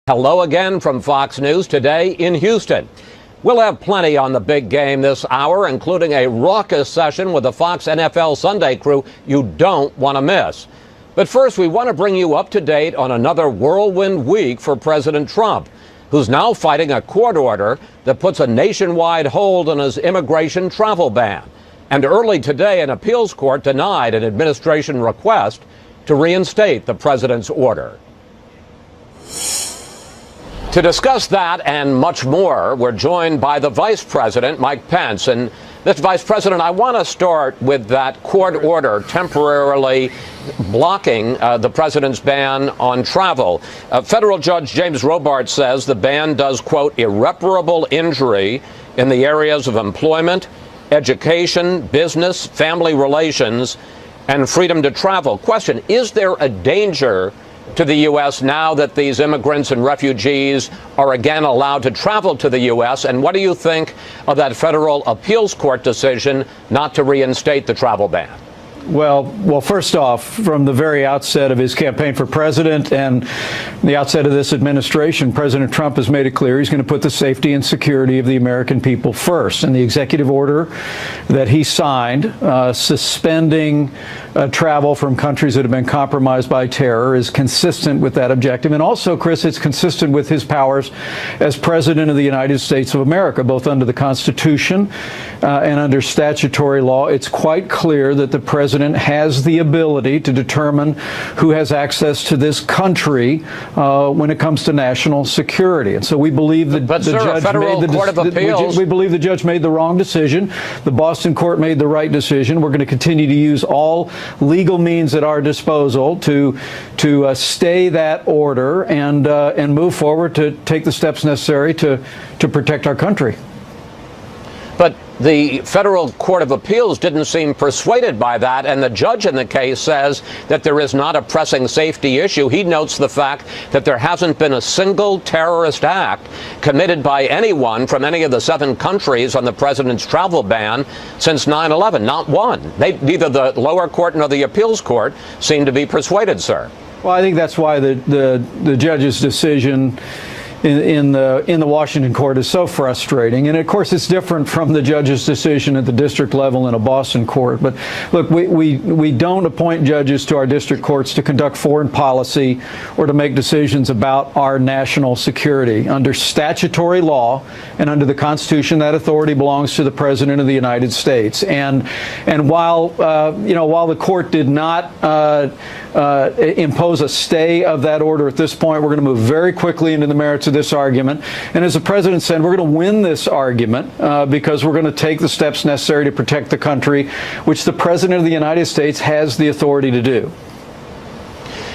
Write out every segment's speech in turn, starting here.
Hello again from Fox News today in Houston. We'll have plenty on the big game this hour, including a raucous session with the Fox NFL Sunday crew you don't want to miss. But first, we want to bring you up to date on another whirlwind week for President Trump, who's now fighting a court order that puts a nationwide hold on his immigration travel ban. And early today, an appeals court denied an administration request to reinstate the president's order. To discuss that and much more, we're joined by the Vice President, Mike Pence. And Mr. Vice President, I want to start with that court order temporarily blocking the president's ban on travel. Federal Judge James Robart says the ban does, quote, irreparable injury in the areas of employment, education, business, family relations, and freedom to travel. Question, is there a danger to the U.S. now that these immigrants and refugees are again allowed to travel to the U.S.? And what do you think of that federal appeals court decision not to reinstate the travel ban? Well, first off, from the very outset of his campaign for president and the outset of this administration, President Trump has made it clear he's going to put the safety and security of the American people first. And the executive order that he signed, suspending travel from countries that have been compromised by terror, is consistent with that objective. And also, Chris, it's consistent with his powers as President of the United States of America, both under the Constitution and under statutory law. It's quite clear that the president has the ability to determine who has access to this country when it comes to national security. And so we believe that we believe the judge made the wrong decision. The Boston court made the right decision. We're going to continue to use all legal means at our disposal to stay that order and move forward to take the steps necessary to protect our country. But the Federal Court of Appeals didn't seem persuaded by that, and the judge in the case says that there is not a pressing safety issue. He notes the fact that there hasn't been a single terrorist act committed by anyone from any of the 7 countries on the president's travel ban since 9/11. Not one. Neither the lower court nor the appeals court seem to be persuaded, sir. Well, I think that's why the judge's decision in the Washington court is so frustrating. And of course, it's different from the judge's decision at the district level in a Boston court. But look, we don't appoint judges to our district courts to conduct foreign policy or to make decisions about our national security. Under statutory law and under the Constitution, that authority belongs to the President of the United States. And while the court did not impose a stay of that order at this point, we're going to move very quickly into the merits of this argument. And as the president said, we're going to win this argument because we're going to take the steps necessary to protect the country, which the President of the United States has the authority to do.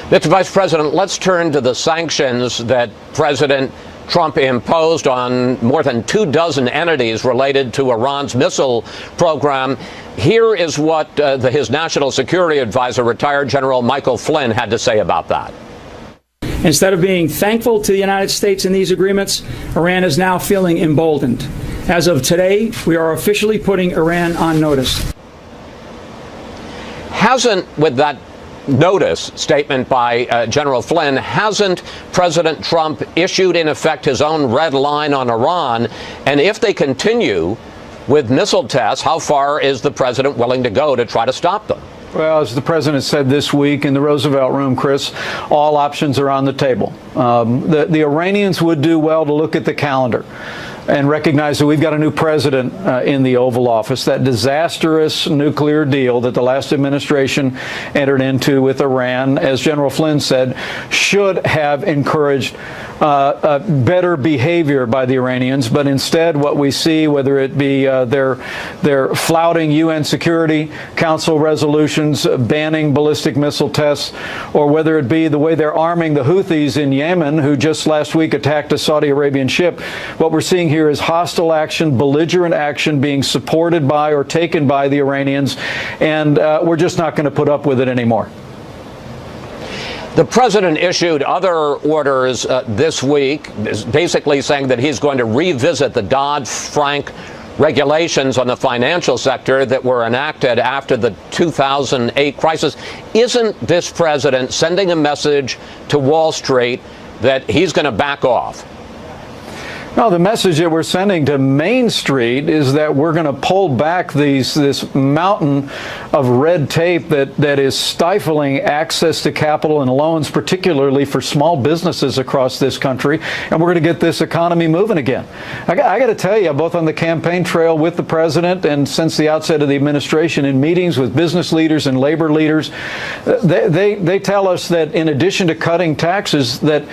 Mr. Vice President, let's turn to the sanctions that President Trump imposed on more than 24 entities related to Iran's missile program. Here is what his national security advisor, retired General Michael Flynn, had to say about that. Instead of being thankful to the United States in these agreements, Iran is now feeling emboldened. As of today, we are officially putting Iran on notice. With that notice statement by General Flynn, hasn't President Trump issued, in effect, his own red line on Iran? And if they continue with missile tests, how far is the president willing to go to try to stop them? Well, as the president said this week in the Roosevelt Room, Chris, all options are on the table. The Iranians would do well to look at the calendar and recognize that we've got a new president in the Oval Office. That disastrous nuclear deal that the last administration entered into with Iran, as General Flynn said, should have encouraged better behavior by the Iranians. But instead, what we see, whether it be their flouting UN Security Council resolutions banning ballistic missile tests, or whether it be the way they're arming the Houthis in Yemen, who just last week attacked a Saudi Arabian ship, what we're seeing here is hostile action, belligerent action being supported by or taken by the Iranians, and we're just not going to put up with it anymore. The president issued other orders this week, basically saying that he's going to revisit the Dodd-Frank regulations on the financial sector that were enacted after the 2008 crisis. Isn't this president sending a message to Wall Street that he's going to back off? No, the message that we're sending to Main Street is that we're going to pull back this mountain of red tape that is stifling access to capital and loans, particularly for small businesses across this country, and we're going to get this economy moving again. I got to tell you, both on the campaign trail with the president and since the outset of the administration in meetings with business leaders and labor leaders, they tell us that in addition to cutting taxes, that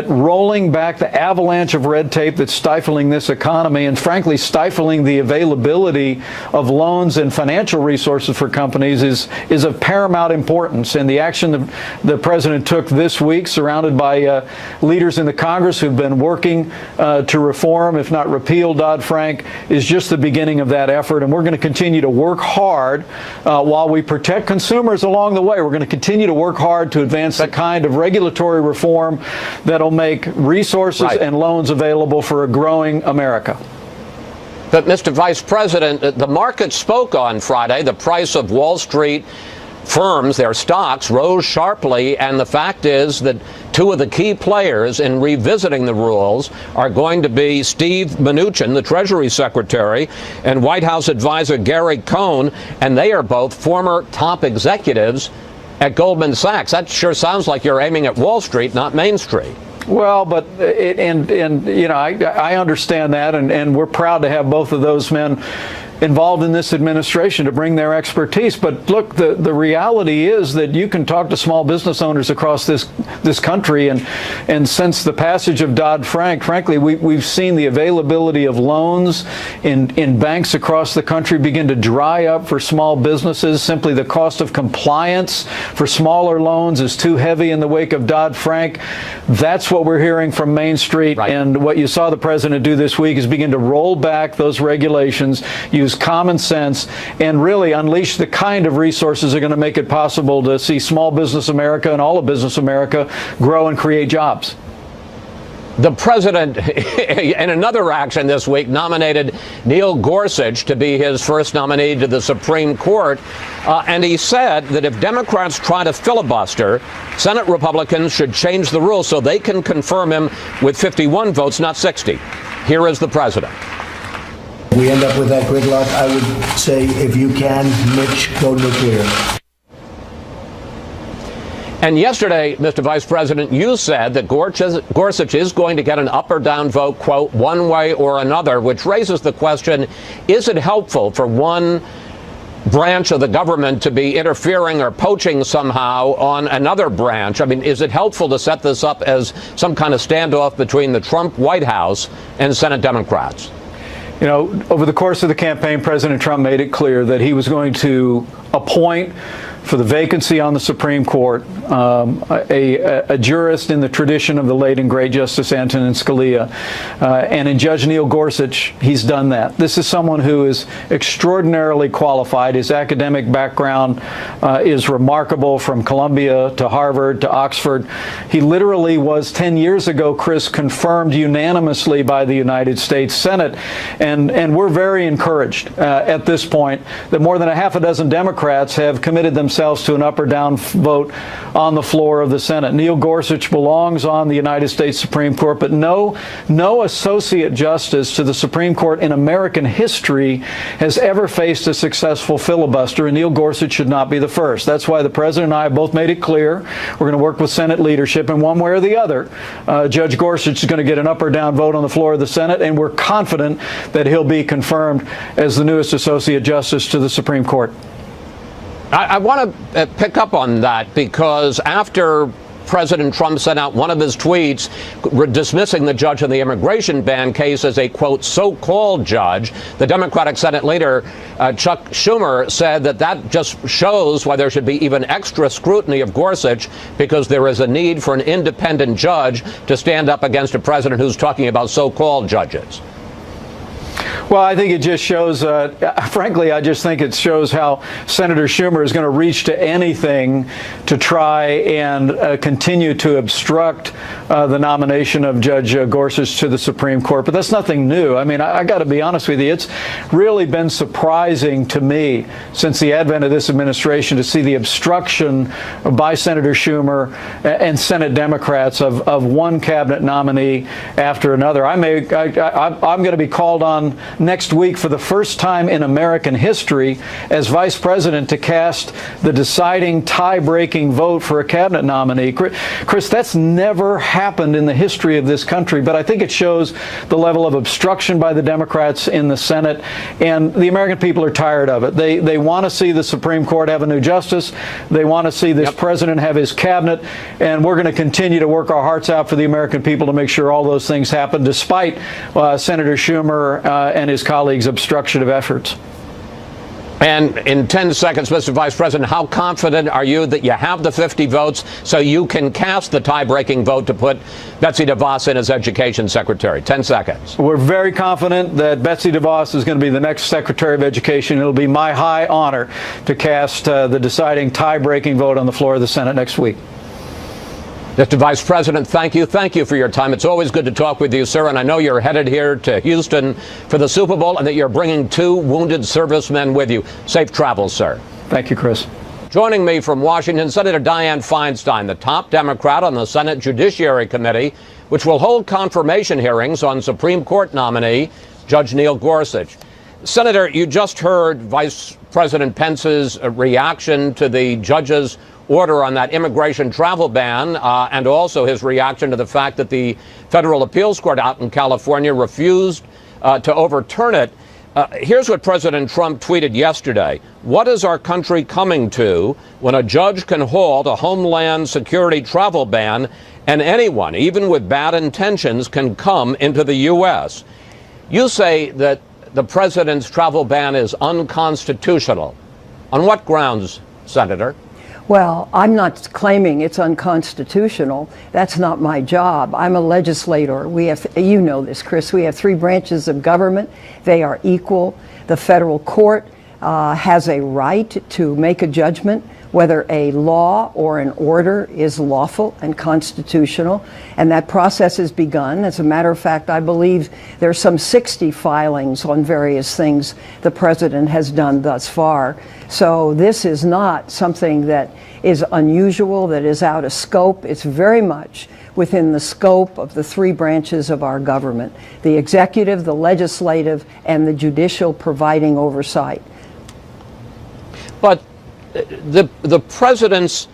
rolling back the avalanche of red tape that's stifling this economy and frankly stifling the availability of loans and financial resources for companies is of paramount importance. And the action the president took this week, surrounded by leaders in the Congress who've been working to reform, if not repeal, Dodd-Frank, is just the beginning of that effort. And we're going to continue to work hard while we protect consumers along the way. We're going to continue to work hard to advance the kind of regulatory reform that'll make resources and loans available for a growing America. But, Mr. Vice President, the market spoke on Friday. The price of Wall Street firms, their stocks, rose sharply, and the fact is that two of the key players in revisiting the rules are going to be Steve Mnuchin, the Treasury Secretary, and White House advisor Gary Cohn, and they are both former top executives at Goldman Sachs. That sure sounds like you're aiming at Wall Street, not Main Street. Well, but you know, I understand that, and we're proud to have both of those men involved in this administration to bring their expertise. But look, the reality is that you can talk to small business owners across this country, and since the passage of Dodd-Frank, frankly, we've seen the availability of loans in banks across the country begin to dry up for small businesses. Simply the cost of compliance for smaller loans is too heavy in the wake of Dodd-Frank. That's what we're hearing from Main Street, and what you saw the president do this week is begin to roll back those regulations, use common sense, and really unleash the kind of resources that are going to make it possible to see small business America and all of business America grow and create jobs. The president, in another action this week, nominated Neil Gorsuch to be his first nominee to the Supreme Court, and he said that if Democrats try to filibuster, Senate Republicans should change the rules so they can confirm him with 51 votes, not 60. Here is the president. We end up with that gridlock. I would say, if you can, Mitch, go nuclear. And yesterday, Mr. Vice President, you said that Gorsuch is going to get an up or down vote, quote, one way or another, which raises the question, is it helpful for one branch of the government to be interfering or poaching somehow on another branch? I mean, is it helpful to set this up as some kind of standoff between the Trump White House and Senate Democrats? You know, over the course of the campaign, President Trump made it clear that he was going to appoint for the vacancy on the Supreme Court a jurist in the tradition of the late and great Justice Antonin Scalia. And in Judge Neil Gorsuch, he's done that. This is someone who is extraordinarily qualified. His academic background is remarkable, from Columbia to Harvard to Oxford. He literally was 10 years ago, Chris, confirmed unanimously by the United States Senate. And we're very encouraged at this point that more than a half a dozen Democrats have committed themselves to an up or down vote on the floor of the Senate. Neil Gorsuch belongs on the United States Supreme Court, but no associate justice to the Supreme Court in American history has ever faced a successful filibuster, and Neil Gorsuch should not be the first. That's why the president and I have both made it clear we're going to work with Senate leadership, and one way or the other, Judge Gorsuch is going to get an up or down vote on the floor of the Senate, and we're confident that he'll be confirmed as the newest associate justice to the Supreme Court. I want to pick up on that, because after President Trump sent out one of his tweets dismissing the judge in the immigration ban case as a, quote, so-called judge, the Democratic Senate leader, Chuck Schumer, said that just shows why there should be even extra scrutiny of Gorsuch, because there is a need for an independent judge to stand up against a president who's talking about so-called judges. Well, I think it just shows, frankly, I just think it shows how Senator Schumer is going to reach to anything to try and continue to obstruct the nomination of Judge Gorsuch to the Supreme Court. But that's nothing new. I mean, I got to be honest with you. It's really been surprising to me since the advent of this administration to see the obstruction by Senator Schumer and Senate Democrats of one cabinet nominee after another. I'm going to be called on next week for the first time in American history as vice president to cast the deciding tie-breaking vote for a cabinet nominee. Chris, that's never happened in the history of this country, but I think it shows the level of obstruction by the Democrats in the Senate, and the American people are tired of it. They want to see the Supreme Court have a new justice. They want to see this president have his cabinet, and we're going to continue to work our hearts out for the American people to make sure all those things happen, despite Senator Schumer and his colleagues' obstruction of efforts. And in 10 seconds, Mr. Vice President, how confident are you that you have the 50 votes so you can cast the tie-breaking vote to put Betsy DeVos in as Education Secretary? 10 seconds. We're very confident that Betsy DeVos is going to be the next Secretary of Education. It'll be my high honor to cast the deciding tie-breaking vote on the floor of the Senate next week. Mr. Vice President, thank you. Thank you for your time. It's always good to talk with you, sir. And I know you're headed here to Houston for the Super Bowl and that you're bringing 2 wounded servicemen with you. Safe travels, sir. Thank you, Chris. Joining me from Washington, Senator Dianne Feinstein, the top Democrat on the Senate Judiciary Committee, which will hold confirmation hearings on Supreme Court nominee Judge Neil Gorsuch. Senator, you just heard Vice President Pence's reaction to the judge's order on that immigration travel ban, and also his reaction to the fact that the federal appeals court out in California refused to overturn it. Here's what President Trump tweeted yesterday. What is our country coming to when a judge can halt a homeland security travel ban and anyone, even with bad intentions, can come into the U.S.? You say that the president's travel ban is unconstitutional. On what grounds, Senator? Well, I'm not claiming it's unconstitutional. That's not my job. I'm a legislator. We have, you know this, Chris, we have 3 branches of government. They are equal. The federal court has a right to make a judgment whether a law or an order is lawful and constitutional, and that process has begun. As a matter of fact, I believe there's some 60 filings on various things the president has done thus far. So this is not something that is unusual, that is out of scope. It's very much within the scope of the 3 branches of our government: the executive, the legislative, and the judicial, providing oversight. But the presidents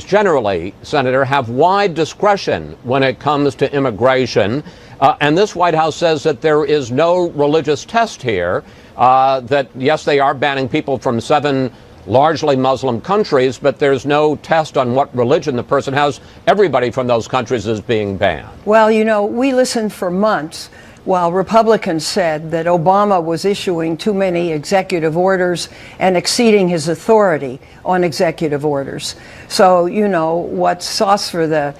generally, Senator, have wide discretion when it comes to immigration. And this White House says that there is no religious test here, that, yes, they are banning people from 7 largely Muslim countries, but there's no test on what religion the person has. Everybody from those countries is being banned. Well, you know, we listened for months while Republicans said that Obama was issuing too many executive orders and exceeding his authority on executive orders. So, you know, what's sauce for the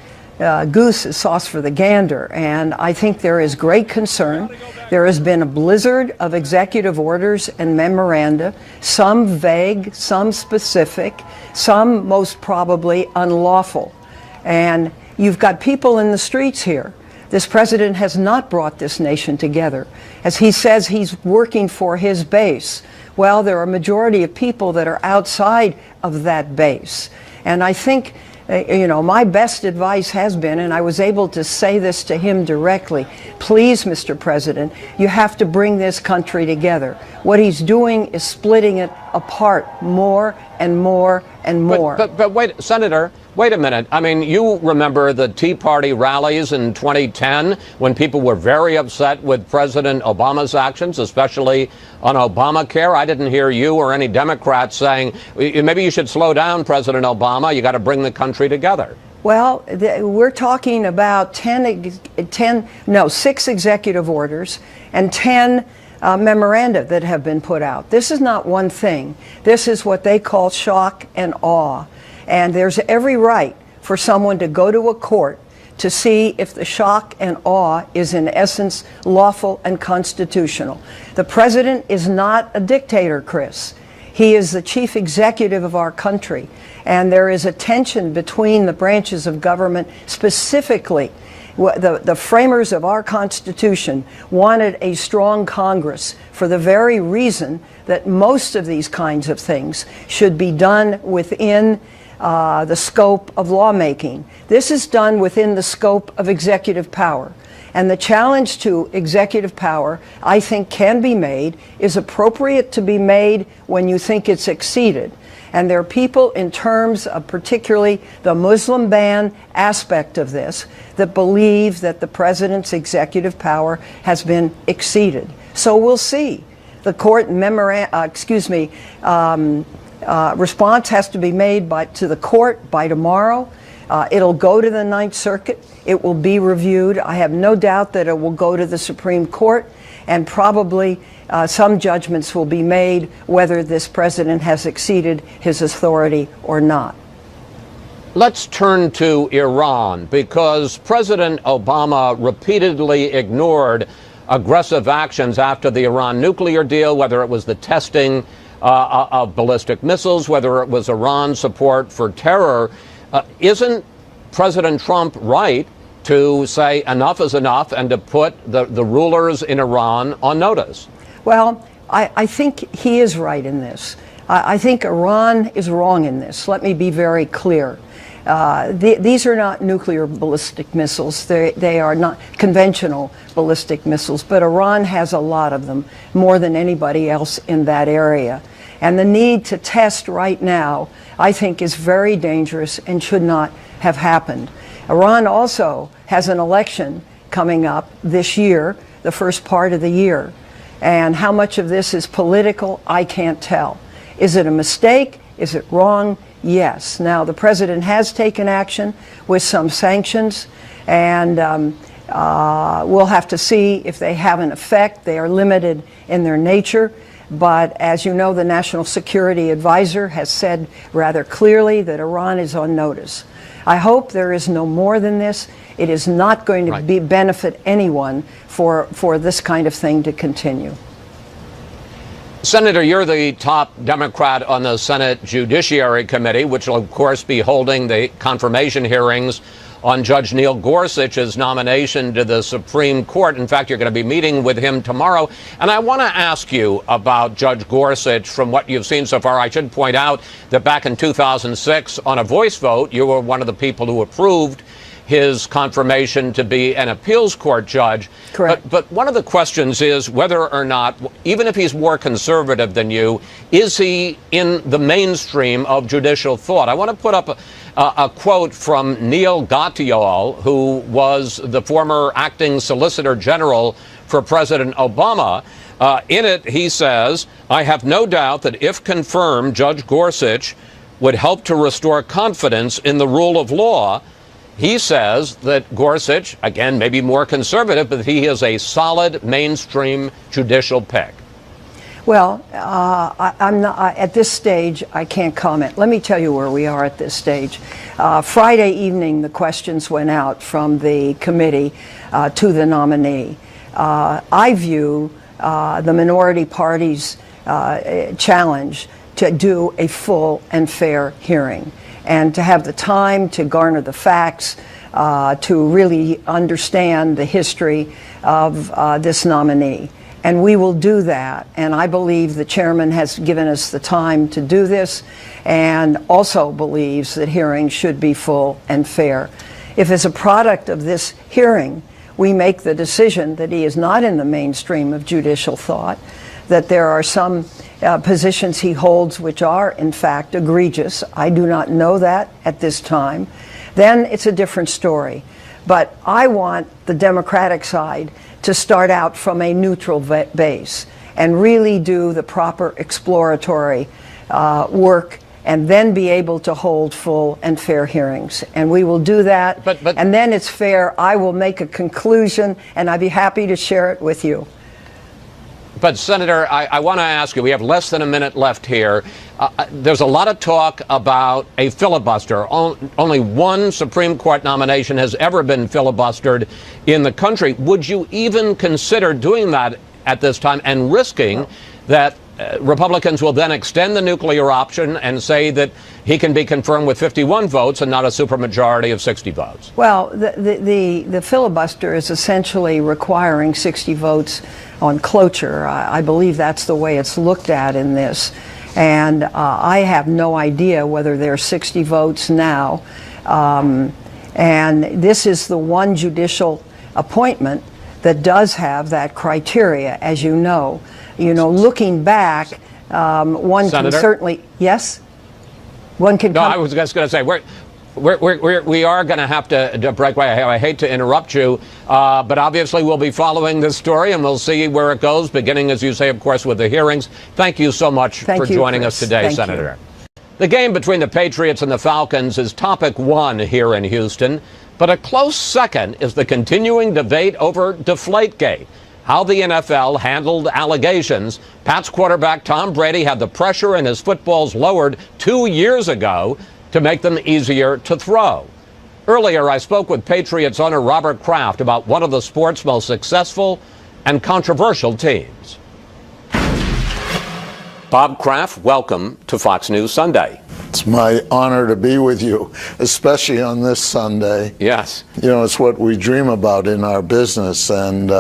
goose is sauce for the gander. And I think there is great concern. There has been a blizzard of executive orders and memoranda, some vague, some specific, some most probably unlawful. And you've got people in the streets here. This president has not brought this nation together. As he says, he's working for his base. Well, there are a majority of people that are outside of that base. And I think, you know, my best advice has been, and I was able to say this to him directly, please, Mr. President, you have to bring this country together. What he's doing is splitting it apart more and more and more. But wait, Senator, wait a minute. I mean, you remember the Tea Party rallies in 2010 when people were very upset with President Obama's actions, especially on Obamacare. I didn't hear you or any Democrats saying, maybe you should slow down, President Obama. You got to bring the country together. Well, we're talking about 6 executive orders and 10 memoranda that have been put out. This is not one thing. This is what they call shock and awe. And there's every right for someone to go to a court to see if the shock and awe is in essence lawful and constitutional. The president is not a dictator, Chris. He is the chief executive of our country, and there is a tension between the branches of government. Specifically, the framers of our Constitution wanted a strong Congress for the very reason that most of these kinds of things should be done within the scope of lawmaking. This is done within the scope of executive power. And the challenge to executive power, I think, can be made, is appropriate to be made when you think it's exceeded. And there are people, in terms of particularly the Muslim ban aspect of this, that believe that the president's executive power has been exceeded. So we'll see. The court response has to be made to the court by tomorrow. It'll go to the Ninth Circuit. It will be reviewed. I have no doubt that it will go to the Supreme Court, and probably some judgments will be made whether this president has exceeded his authority or not. Let's turn to Iran, because President Obama repeatedly ignored aggressive actions after the Iran nuclear deal, whether it was the testing of ballistic missiles, whether it was Iran's support for terror. Isn't President Trump right to say enough is enough and to put the rulers in Iran on notice? Well, I think he is right in this. I think Iran is wrong in this. Let me be very clear. These are not nuclear ballistic missiles. They are not conventional ballistic missiles, but Iran has a lot of them, more than anybody else in that area. And the need to test right now, I think, is very dangerous and should not have happened. Iran also has an election coming up this year, the first part of the year. And how much of this is political, I can't tell. Is it a mistake? Is it wrong? Yes. Now, the president has taken action with some sanctions, and we'll have to see if they have an effect. They are limited in their nature. But as you know, the National Security Advisor has said rather clearly that Iran is on notice. I hope there is no more than this. It is not going to benefit anyone for this kind of thing to continue. Senator, you're the top Democrat on the Senate Judiciary Committee, which will, of course, be holding the confirmation hearings on Judge Neil Gorsuch's nomination to the Supreme Court. In fact, you're going to be meeting with him tomorrow. And I want to ask you about Judge Gorsuch from what you've seen so far. I should point out that back in 2006, on a voice vote, you were one of the people who approved his confirmation to be an appeals court judge. Correct. But one of the questions is whether or not, even if he's more conservative than you, is he in the mainstream of judicial thought? I want to put up a quote from Neil Gatial, who was the former acting Solicitor General for President Obama. In it, he says, "I have no doubt that if confirmed, Judge Gorsuch would help to restore confidence in the rule of law." He says that Gorsuch, again, maybe more conservative, but he is a solid mainstream judicial pick. Well, I'm not, at this stage, I can't comment. Let me tell you where we are at this stage. Friday evening, the questions went out from the committee to the nominee. I view the minority party's challenge to do a full and fair hearing, and to have the time to garner the facts, to really understand the history of this nominee. And we will do that. And I believe the chairman has given us the time to do this, and also believes that hearings should be full and fair. If as a product of this hearing, we make the decision that he is not in the mainstream of judicial thought, that there are some positions he holds which are, in fact, egregious. I do not know that at this time. Then it's a different story. But I want the Democratic side to start out from a neutral base and really do the proper exploratory work, and then be able to hold full and fair hearings. And we will do that. And then it's fair. I will make a conclusion, and I'd be happy to share it with you. But Senator, I want to ask you, we have less than a minute left here. There's a lot of talk about a filibuster. Only one Supreme Court nomination has ever been filibustered in the country. Would you even consider doing that at this time and risking that Republicans will then extend the nuclear option and say that he can be confirmed with 51 votes and not a supermajority of 60 votes? Well, the filibuster is essentially requiring 60 votes on cloture. I believe that's the way it's looked at in this. And I have no idea whether there are 60 votes now. And this is the one judicial appointment that does have that criteria, as you know. You know, looking back, one Senator? can certainly, yes? One can No, I was just going to say, we are going to have to break away. I hate to interrupt you, but obviously we'll be following this story and we'll see where it goes, beginning, as you say, of course, with the hearings. Thank you so much for joining us today, Senator. The game between the Patriots and the Falcons is topic one here in Houston, but a close second is the continuing debate over Deflategate. How the NFL handled allegations. Pats quarterback Tom Brady had the pressure in his footballs lowered 2 years ago to make them easier to throw. Earlier, I spoke with Patriots owner Robert Kraft about one of the sport's most successful and controversial teams. Bob Kraft, welcome to Fox News Sunday. It's my honor to be with you, especially on this Sunday. Yes. You know, it's what we dream about in our business, and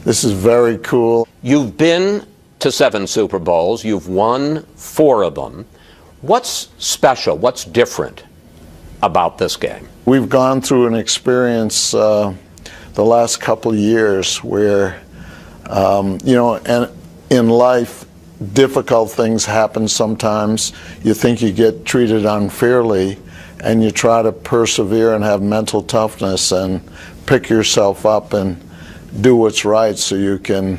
this is very cool. You've been to 7 Super Bowls. You've won 4 of them. What's special? What's different about this game? We've gone through an experience the last couple of years where, you know, and in life, difficult things happen sometimes. You think you get treated unfairly, and you try to persevere and have mental toughness and pick yourself up and do what's right so you can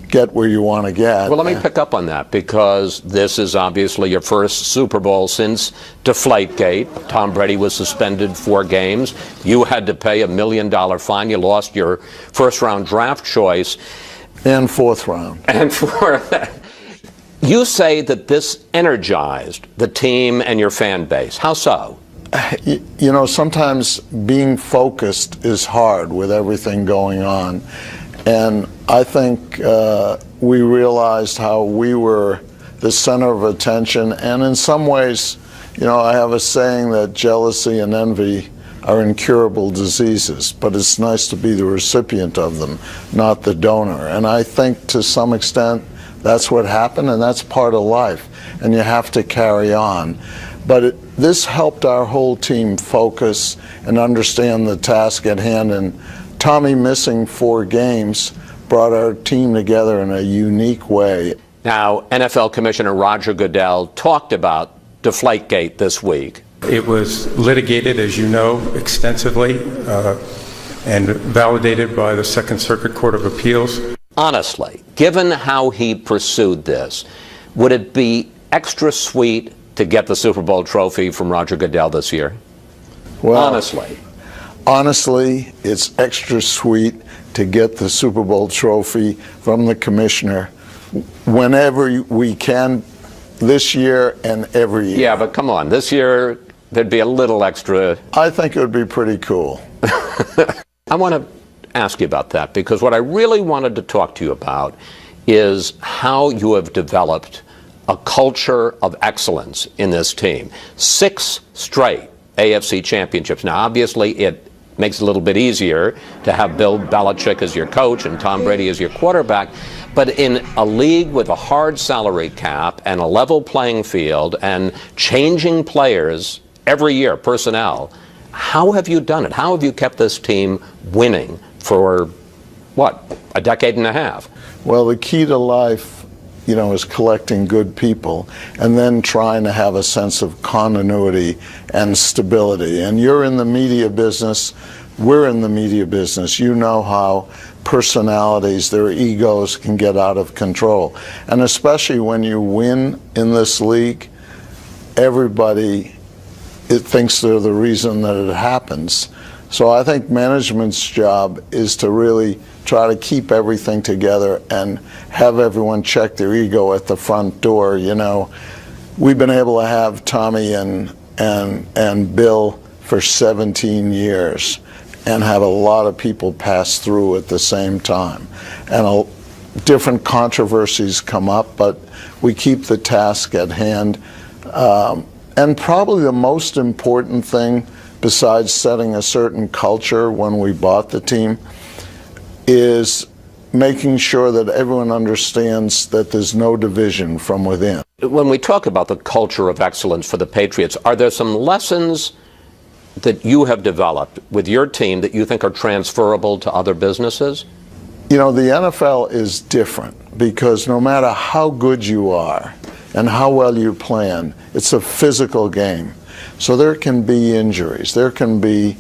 get where you want to get. Well, let me pick up on that, because this is obviously your first Super Bowl since Deflategate. Tom Brady was suspended 4 games. You had to pay $1 million fine. You lost your first-round draft choice. And 4th round. And you say that this energized the team and your fan base. How so? You know, sometimes being focused is hard with everything going on. And I think we realized how we were the center of attention. And in some ways, you know, I have a saying that jealousy and envy are incurable diseases, but it's nice to be the recipient of them, not the donor. And I think to some extent that's what happened, and that's part of life, and you have to carry on. But this helped our whole team focus and understand the task at hand, and Tommy missing 4 games brought our team together in a unique way. Now, NFL Commissioner Roger Goodell talked about Deflategate this week. It was litigated, as you know, extensively and validated by the Second Circuit Court of Appeals. Honestly, given how he pursued this, would it be extra sweet to get the Super Bowl trophy from Roger Goodell this year? Well, honestly, it's extra sweet to get the Super Bowl trophy from the commissioner whenever we can, this year and every year. Yeah, but come on, this year there'd be a little extra. I think it would be pretty cool. I want to ask you about that, because what I really wanted to talk to you about is how you have developed a culture of excellence in this team. 6 straight AFC championships. Now, obviously, it makes it a little bit easier to have Bill Belichick as your coach and Tom Brady as your quarterback. But in a league with a hard salary cap and a level playing field and changing players every year, personnel, how have you done it? How have you kept this team winning for, what, a decade and a half? Well, the key to life, you know, is collecting good people and then trying to have a sense of continuity and stability. And you're in the media business, we're in the media business. You know how personalities, their egos can get out of control. And especially when you win in this league, everybody thinks they're the reason that it happens. So I think management's job is to really try to keep everything together and have everyone check their ego at the front door. You know, we've been able to have Tommy and Bill for 17 years and have a lot of people pass through at the same time. And different controversies come up, but we keep the task at hand. And probably the most important thing, besides setting a certain culture when we bought the team, is making sure that everyone understands that there's no division from within. When we talk about the culture of excellence for the Patriots, are there some lessons that you have developed with your team that you think are transferable to other businesses? You know, the NFL is different because no matter how good you are and how well you plan, it's a physical game. So there can be injuries, there can be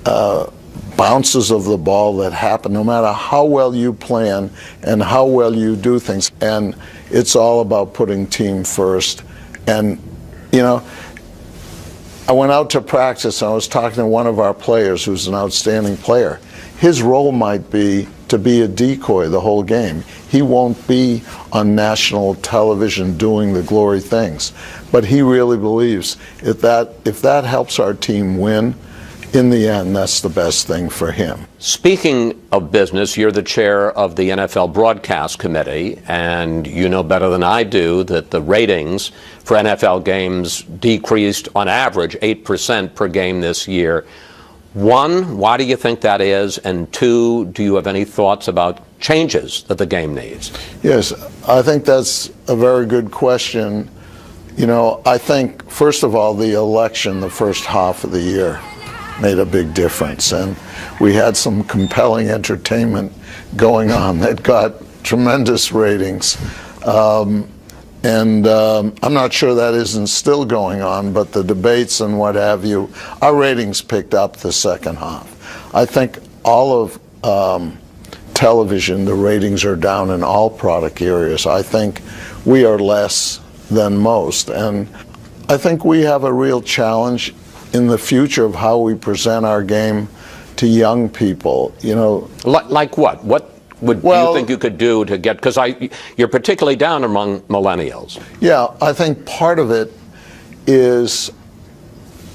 bounces of the ball that happen no matter how well you plan and how well you do things. And it's all about putting team first. And, you know, I went out to practice and I was talking to one of our players who's an outstanding player. His role might be to be a decoy the whole game. He won't be on national television doing the glory things. But he really believes if that helps our team win, in the end, that's the best thing for him. Speaking of business, you're the chair of the NFL Broadcast Committee, and you know better than I do that the ratings for NFL games decreased on average 8% per game this year. One, why do you think that is? And two, do you have any thoughts about changes that the game needs? Yes, I think that's a very good question. You know, I think, first of all, the election, the first half of the year, made a big difference. And we had some compelling entertainment going on that got tremendous ratings. I'm not sure that isn't still going on, but the debates and what have you, our ratings picked up the second half. I think all of television, the ratings are down in all product areas. I think we are less than most. And I think we have a real challenge in the future of how we present our game to young people. You know, like what? What would you think you could do to get, because you're particularly down among millennials. Yeah, I think part of it is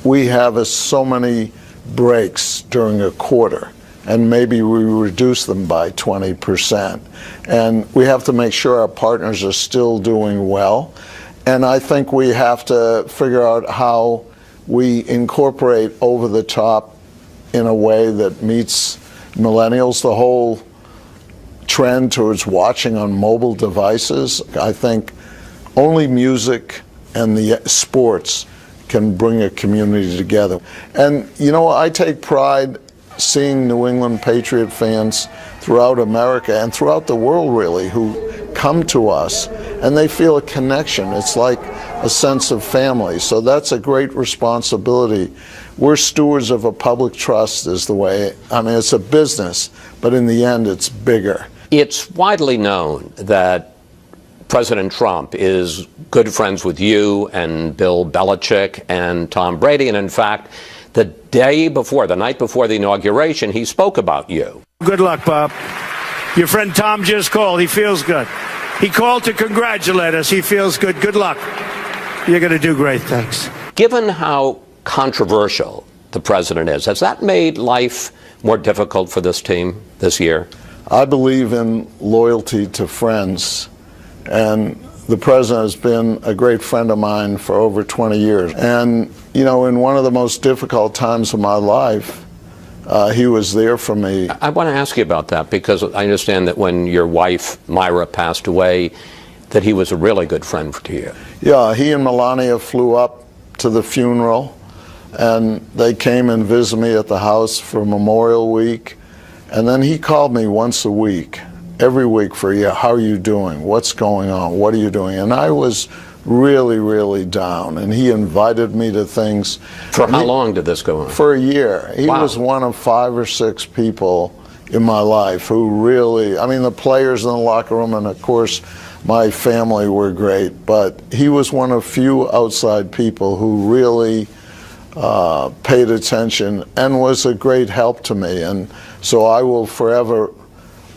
we have so many breaks during a quarter, and maybe we reduce them by 20%. And we have to make sure our partners are still doing well. And I think we have to figure out how we incorporate over the top in a way that meets millennials. The whole trend towards watching on mobile devices, I think only music and the sports can bring a community together. And you know, I take pride seeing New England Patriot fans throughout America and throughout the world really who come to us and they feel a connection. It's like a sense of family. So that's a great responsibility. We're stewards of a public trust is the way, I mean, it's a business, but in the end it's bigger. It's widely known that President Trump is good friends with you and Bill Belichick and Tom Brady, and in fact, the night before the inauguration, he spoke about you. Good luck, Bob. Your friend Tom just called. He feels good. He called to congratulate us. He feels good. Good luck. You're going to do great. Thanks. Given how controversial the president is, has that made life more difficult for this team this year? I believe in loyalty to friends, and the president has been a great friend of mine for over 20 years. And, you know, in one of the most difficult times of my life, he was there for me. I want to ask you about that because I understand that when your wife, Myra, passed away, that he was a really good friend to you. Yeah, he and Melania flew up to the funeral, and they came and visited me at the house for Memorial Week. And then he called me once a week, every week for a year. How are you doing? What's going on? What are you doing? And I was really, really down. And he invited me to things. For how long did this go on? For a year. He was one of 5 or 6 people in my life who really, I mean, the players in the locker room and, of course, my family were great. But he was one of few outside people who really paid attention and was a great help to me. And so I will forever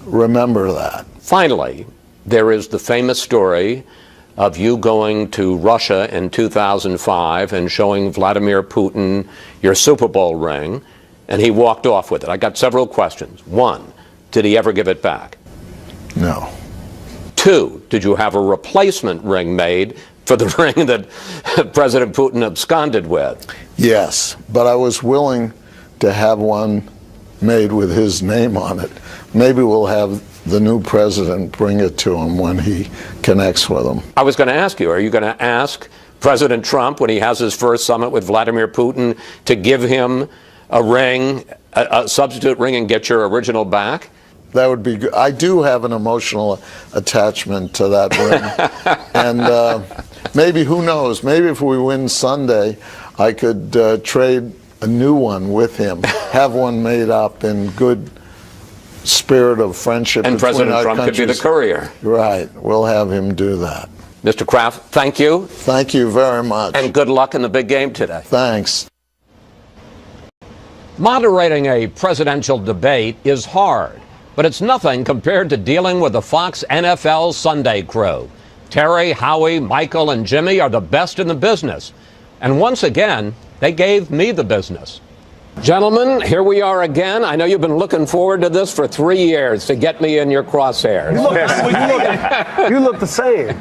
remember that. Finally, there is the famous story of you going to Russia in 2005 and showing Vladimir Putin your Super Bowl ring, and he walked off with it. I got several questions. One, did he ever give it back? No. Two, did you have a replacement ring made for the ring that President Putin absconded with? Yes, but I was willing to have one made with his name on it. Maybe we'll have the new president bring it to him when he connects with him. I was going to ask you, are you going to ask President Trump when he has his first summit with Vladimir Putin to give him a ring, a substitute ring, and get your original back? That would be good. I do have an emotional attachment to that ring. And maybe, who knows, maybe if we win Sunday, I could trade a new one with him, have one made up in good spirit of friendship. And President Trump could be the courier. Right. We'll have him do that. Mr. Kraft, thank you. Thank you very much. And good luck in the big game today. Thanks. Moderating a presidential debate is hard, but it's nothing compared to dealing with the Fox NFL Sunday crew. Terry, Howie, Michael, and Jimmy are the best in the business. And once again, they gave me the business. Gentlemen, here we are again. I know you've been looking forward to this for 3 years to get me in your crosshairs. You look the same.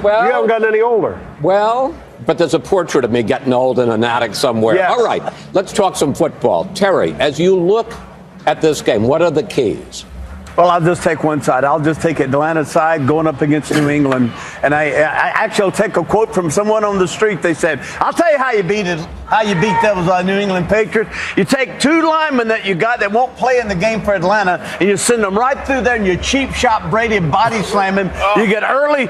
Well, you haven't gotten any older. Well, but there's a portrait of me getting old in an attic somewhere. Yes. All right, let's talk some football. Terry, as you look at this game, what are the keys? Well, I'll just take one side. I'll just take Atlanta's side going up against New England. And I actually will take a quote from someone on the street. They said, I'll tell you how you beat those New England Patriots. You take two linemen that you got that won't play in the game for Atlanta, and you send them right through there and you cheap shot Brady and body slam him. You get early you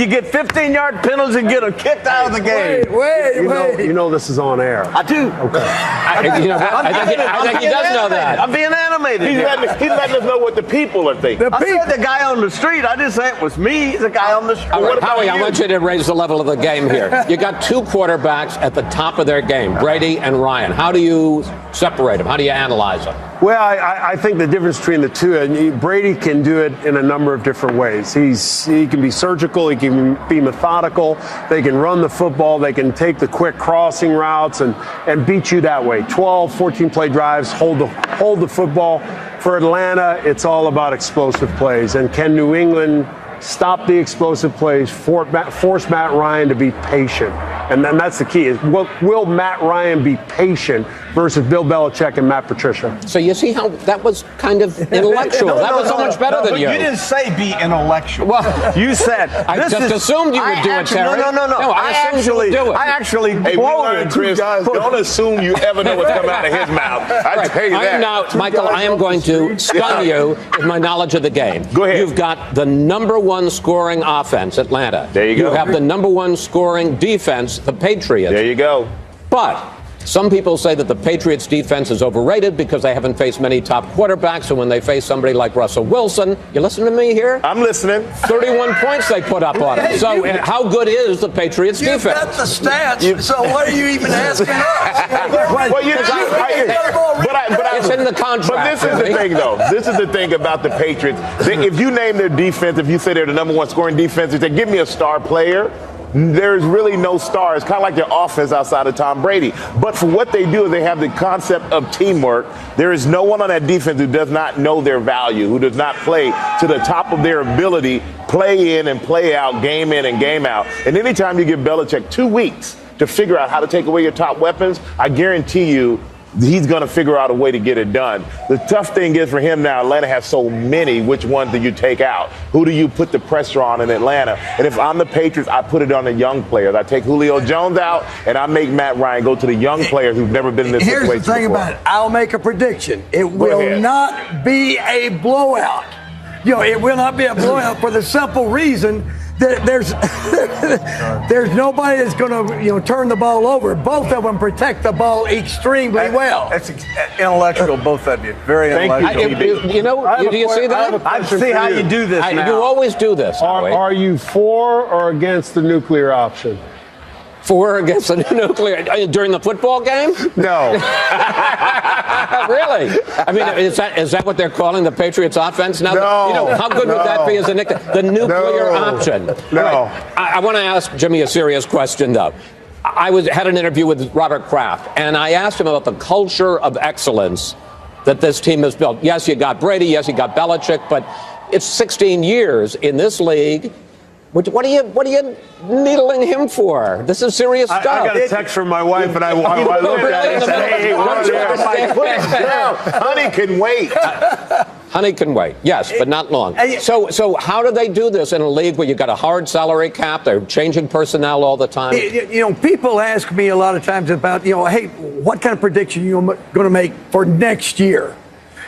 get 15-yard penalties and get them kicked out of the game. Wait. You know this is on air. I do. Okay. I think he does know that. I'm being animated. He's letting us know what the people are thinking. I said the guy on the street. I didn't say it was me. He's the guy on the street. All right, Howie, I want you to raise the level of the game here. You got two quarterbacks at the top of their game, Brady and Ryan. How do you separate them? How do you analyze them? Well, I think the difference between the two, and Brady can do it in a number of different ways. He can be surgical. He can be methodical. They can run the football. They can take the quick crossing routes and beat you that way. 12, 14-play drives, hold the football. For Atlanta, it's all about explosive plays. And can New England stop the explosive plays, force Matt Ryan to be patient? And then that's the key. Is will Matt Ryan be patient versus Bill Belichick and Matt Patricia? So you see how that was kind of intellectual. That was so much better than you. You didn't say be intellectual. Well, you said I just assumed you would do it, Terry. No. I assumed you would do it. I actually Hey, Chris, don't assume you ever know what's coming out of his mouth. I tell you that. Michael, I am going to stun you with my knowledge of the game. Go ahead. You've got the #1 scoring offense, Atlanta. There you go. You have the #1 scoring defense, the Patriots. There you go. But some people say that the Patriots defense is overrated because they haven't faced many top quarterbacks, and when they face somebody like Russell Wilson, you listen to me here? I'm listening. 31 points they put up on it. So how good is the Patriots defense? You've got the stats, so what are you even asking us? Well, it's in the contract. But this is the thing, though. This is the thing about the Patriots. If you name their defense, if you say they're the #1 scoring defense, if they give me a star player, there's really no star. It's kind of like their offense outside of Tom Brady. But for what they do, they have the concept of teamwork. There is no one on that defense who does not know their value, who does not play to the top of their ability, play in and play out, game in and game out. And anytime you give Belichick 2 weeks to figure out how to take away your top weapons, I guarantee you he's going to figure out a way to get it done. The tough thing is for him now, Atlanta has so many. Which ones do you take out? Who do you put the pressure on in Atlanta? And if I'm the Patriots, I put it on the young players. I take Julio Jones out, and I make Matt Ryan go to the young players who've never been in this situation before. Here's the thing about it. I'll make a prediction. It will not be a blowout. It will not be a blowout for the simple reason that there's nobody that's going to turn the ball over. Both of them protect the ball extremely well. That's intellectual, both of you. Very intellectual. Do you see that? I see how you do this now. You always do this. Are you for or against the nuclear option? 4 against the nuclear during the football game? No. Really? I mean, is that what they're calling the Patriots offense now? No. You know, how good would that be as a nickname? The nuclear option. No. Right. I want to ask Jimmy a serious question, though. I had an interview with Robert Kraft, and I asked him about the culture of excellence that this team has built. Yes, you got Brady. Yes, you got Belichick, but it's 16 years in this league. What are you needling him for? This is serious stuff. I got a text from my wife, and I looked at it and said, hey, honey can wait. Honey can wait, yes, but not long. So how do they do this in a league where you've got a hard salary cap? They're changing personnel all the time. You know, people ask me a lot of times about, hey, what kind of prediction you're going to make for next year?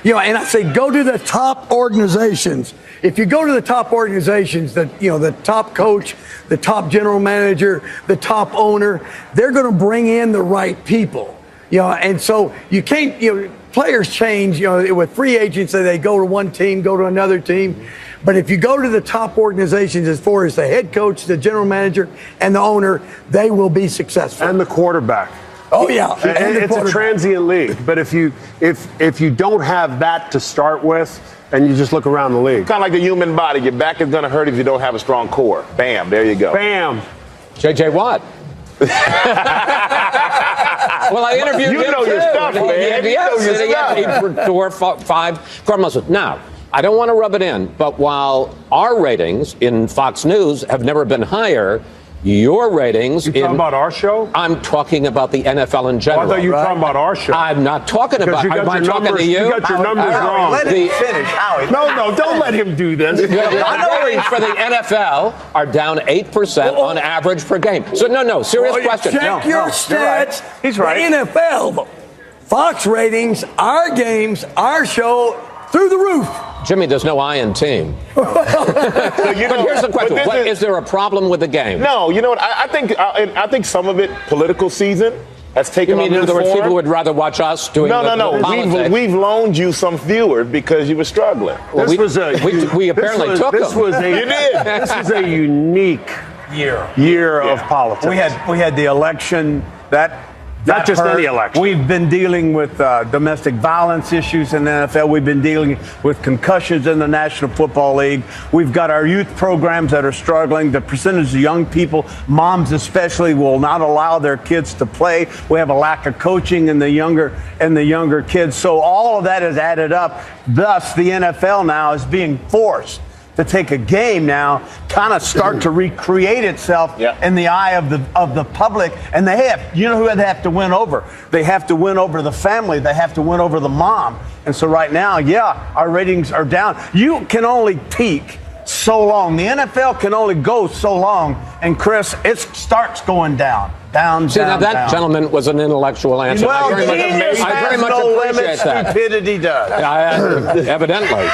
And I say, go to the top organizations. If you go to the top organizations, the top coach, the top general manager, the top owner, they're going to bring in the right people. And so you can't, players change, with free agents, they go to one team, go to another team. But if you go to the top organizations as far as the head coach, the general manager, and the owner, they will be successful. And the quarterback. Oh, yeah. And it's a transient league. But if you don't have that to start with, and you just look around the league. Kind of like the human body. Your back is going to hurt if you don't have a strong core. Bam, there you go. Bam. J.J. Watt. Well, I interviewed him, know your stuff, man. He tore 5 core muscles. Now, I don't want to rub it in, but while our ratings in Fox News have never been higher, your ratings. You talking about our show? I'm talking about the NFL in general. I thought you were talking about our show. I'm not talking about. I'm talking to you. You got your numbers wrong. Let him finish, Howie. No, don't let him do this. Our ratings for the NFL are down 8% on average per game. So no, serious question. Check your stats. Right. He's right. The NFL, Fox ratings, our games, our show, through the roof. Jimmy, there's no I in team. But here's the question: is there a problem with the game? No, you know what? I think some of it political season has taken on. You mean, in other words, people would rather watch us doing No. We've loaned you some viewers because you were struggling. Well, we apparently took them. You did. This is a unique year of politics. We had the election that. Not just any election. We've been dealing with domestic violence issues in the NFL. We've been dealing with concussions in the National Football League. We've got our youth programs that are struggling. The percentage of young people, moms especially, will not allow their kids to play. We have a lack of coaching in the younger kids. So all of that has added up. Thus, the NFL now is being forced to take a game now, kind of start to recreate itself in the eye of the public. And they have, who they have to win over? They have to win over the family. They have to win over the mom. And so right now, our ratings are down. You can only peak so long. The NFL can only go so long. And Chris, it starts going down. Down. Now that gentleman was an intellectual answer. Well, I very much appreciate that. Stupidity does. Evidently.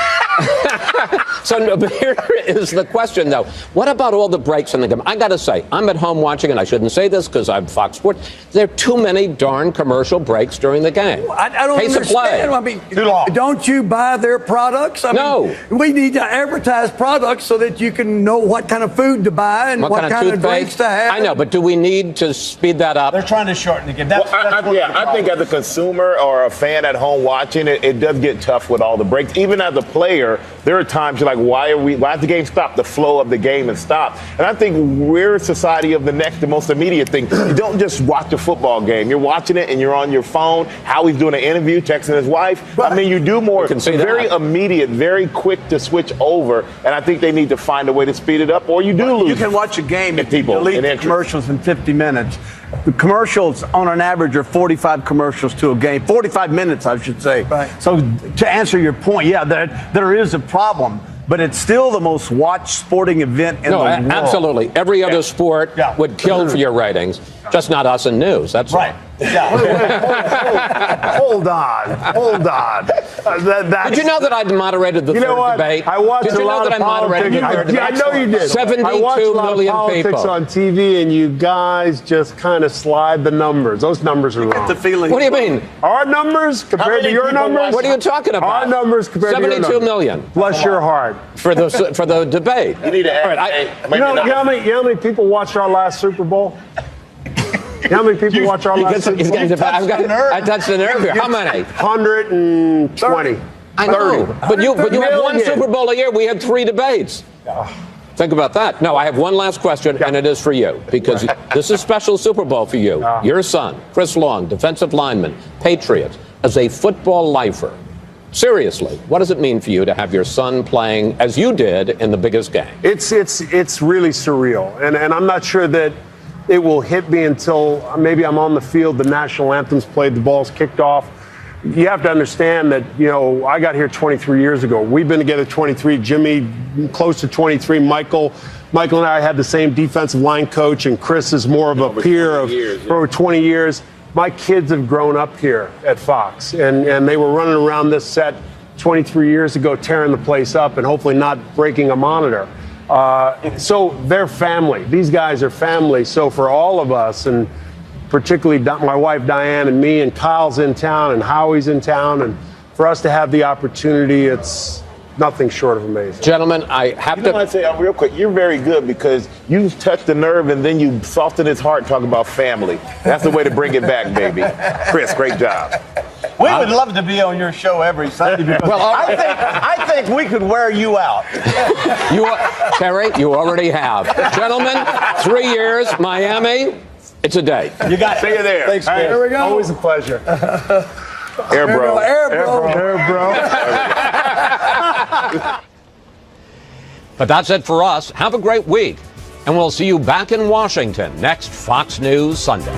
So here is the question, though. What about all the breaks in the game? I got to say, I'm at home watching, and I shouldn't say this because I'm Fox Sports. There are too many darn commercial breaks during the game. I don't understand. I mean, too long. Don't you buy their products? I mean, we need to advertise products so that you can know what kind of food to buy and what kind of drinks to have. I know, but do we need to speed that up? They're trying to shorten the game. I think as a consumer or a fan at home watching it, it does get tough with all the breaks. Even as a player, there are times you're like, why has the game stopped? The flow of the game has stopped. And I think we're a society of the most immediate thing. You don't just watch a football game. You're watching it and you're on your phone. Howie's doing an interview, texting his wife. I mean, you do more. Very immediate, very quick to switch over. And I think they need to find a way to speed it up, or you do lose. You can watch a game and people delete the commercials in 50 minutes. The commercials, on an average, are 45 commercials to a game. 45 minutes, I should say. Right. So to answer your point, there is a problem. But it's still the most watched sporting event in the world. Absolutely. Every other sport would kill for your ratings, just not us in news. That's right. Hold on. Did you know that I moderated the third debate? I watched Did you know that I moderated the third debate? I know you did. 72 I watched a lot of million politics people on TV, and you guys just kind of slide the numbers. Those numbers are wrong. The feeling. What do you mean? Our numbers compared to your numbers? What are you talking about? Our numbers compared to your numbers. 72 million. Bless your heart. For the debate. You need to add. You know how many people watched our last Super Bowl? How many people watch our last Super Bowl? I touched the nerve here. How many? 120. I know. But you have one Super Bowl a year. We had 3 debates. Think about that. No, I have one last question, and it is for you, because this is a special Super Bowl for you. Your son, Chris Long, defensive lineman, Patriot, as a football lifer. Seriously, what does it mean for you to have your son playing as you did in the biggest game? It's really surreal, and I'm not sure that it will hit me until maybe I'm on the field, the national anthem's played, the ball's kicked off. You have to understand that, I got here 23 years ago. We've been together 23. Jimmy, close to 23. Michael and I had the same defensive line coach, and Chris is more of a peer of over 20 years. My kids have grown up here at Fox, and they were running around this set 23 years ago, tearing the place up and hopefully not breaking a monitor. So they're family. These guys are family. So for all of us, and particularly my wife Diane and me, and Kyle's in town and Howie's in town, and for us to have the opportunity, it's nothing short of amazing. Gentlemen, I have to... I say real quick, you're very good because you touched the nerve and then you softened his heart talking about family. That's the way to bring it back, baby. Chris, great job. We would love to be on your show every Sunday because I think we could wear you out. Terry, you already have. Gentlemen, 3 years, Miami, it's a day. You got it. See you there. Thanks, man. Here we go. Always a pleasure. Air bro. But that's it for us. Have a great week. And we'll see you back in Washington next Fox News Sunday.